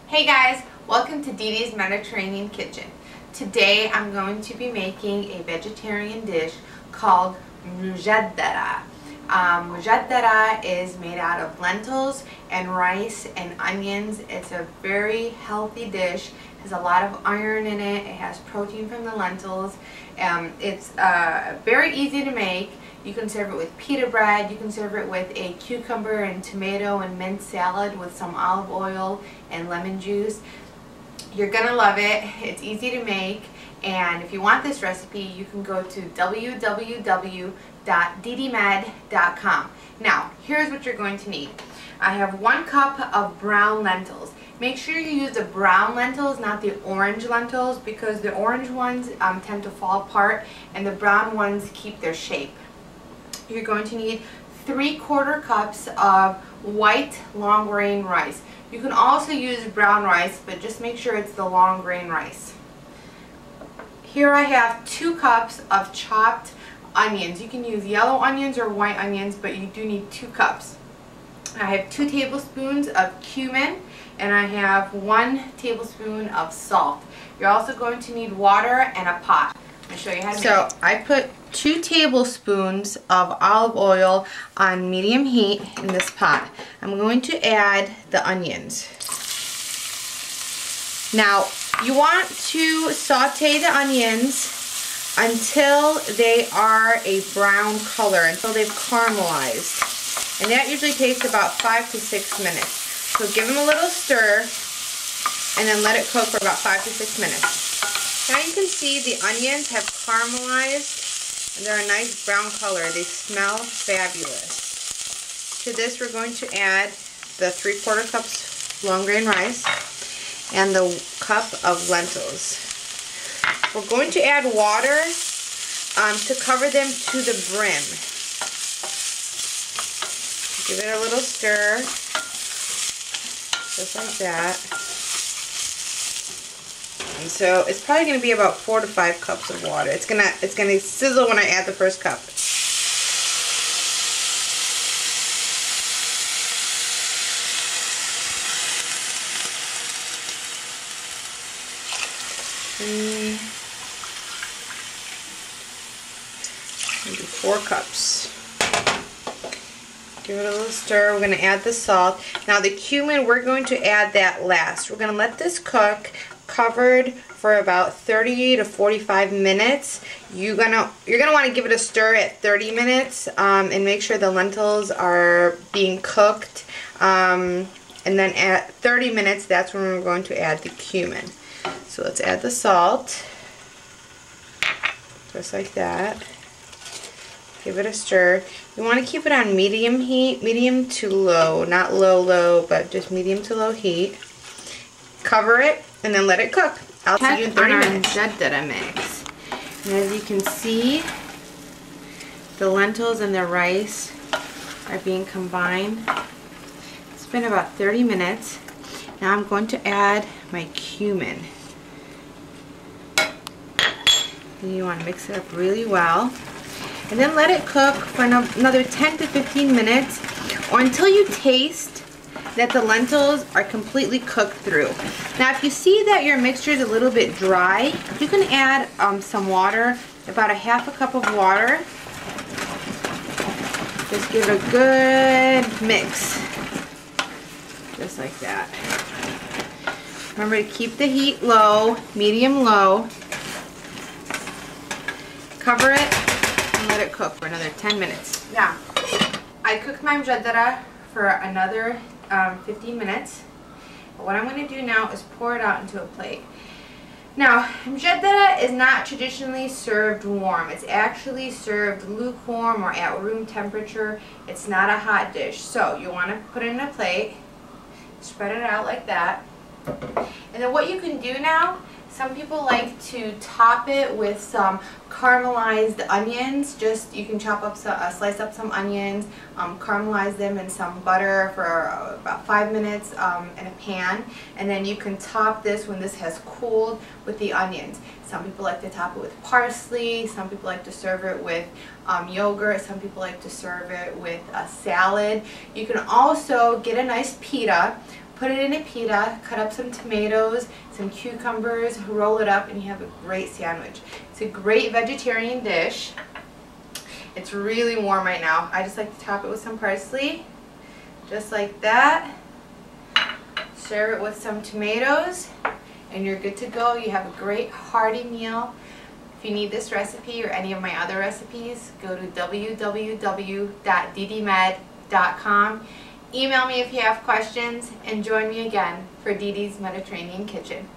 Hey guys, welcome to Dede's Mediterranean Kitchen. Today I'm going to be making a vegetarian dish called Mujaddara. Mujaddara is made out of lentils and rice and onions. It's a very healthy dish. It has a lot of iron in it. It has protein from the lentils. It's very easy to make. You can serve it with pita bread, you can serve it with a cucumber and tomato and mint salad with some olive oil and lemon juice. You're gonna love it. It's easy to make, and if you want this recipe you can go to www.DedeMed.com. Now here's what you're going to need. I have 1 cup of brown lentils. Make sure you use the brown lentils, not the orange lentils, because the orange ones tend to fall apart and the brown ones keep their shape. You're going to need 3/4 cups of white long grain rice. You can also use brown rice, but just make sure it's the long grain rice. Here I have 2 cups of chopped onions. You can use yellow onions or white onions, but you do need 2 cups. I have 2 tablespoons of cumin, and I have 1 tablespoon of salt. You're also going to need water and a pot. I'll show you how to make it. So I put 2 tablespoons of olive oil on medium heat in this pot. I'm going to add the onions. Now you want to saute the onions until they are a brown color, until they've caramelized. And that usually takes about 5 to 6 minutes. So give them a little stir and then let it cook for about 5 to 6 minutes. Now you can see the onions have caramelized and they're a nice brown color. They smell fabulous. To this we're going to add the 3/4 cups long grain rice and the cup of lentils. We're going to add water to cover them to the brim. Give it a little stir, just like that. And so it's probably going to be about 4 to 5 cups of water. It's gonna sizzle when I add the first cup. Maybe 4 cups. Give it a little stir. We're going to add the salt. Now the cumin, we're going to add that last. We're going to let this cook covered for about 30 to 45 minutes. You're gonna want to give it a stir at 30 minutes and make sure the lentils are being cooked. And then at 30 minutes, that's when we're going to add the cumin. So let's add the salt, just like that. Give it a stir. You want to keep it on medium heat, medium to low, not low, but just medium to low heat. Cover it and then let it cook. I'll see you in 30 minutes. Mujaddara mix. And as you can see, the lentils and the rice are being combined. It's been about 30 minutes. Now I'm going to add my cumin. And you want to mix it up really well. And then let it cook for another 10 to 15 minutes, or until you taste that the lentils are completely cooked through. Now if you see that your mixture is a little bit dry, you can add some water, about a 1/2 cup of water. Just give it a good mix, just like that. Remember to keep the heat low, medium low. Cover it and let it cook for another 10 minutes. Now, I cooked my mujaddara for another 15 minutes. But what I'm going to do now is pour it out into a plate. Now, mujaddara is not traditionally served warm. It's actually served lukewarm or at room temperature. It's not a hot dish. So you want to put it in a plate, spread it out like that. And then what you can do now, some people like to top it with some caramelized onions. Just, you can chop up slice up some onions, caramelize them in some butter for about 5 minutes in a pan, and then you can top this when this has cooled with the onions. Some people like to top it with parsley, some people like to serve it with yogurt, some people like to serve it with a salad. You can also get a nice pita, Put it in a pita, cut up some tomatoes, some cucumbers, roll it up, and you have a great sandwich. It's a great vegetarian dish. It's really warm right now. I just like to top it with some parsley, just like that. Serve it with some tomatoes, and you're good to go. You have a great hearty meal. If you need this recipe or any of my other recipes, go to www.DedeMed.com. Email me if you have questions, and join me again for Dede's Mediterranean Kitchen.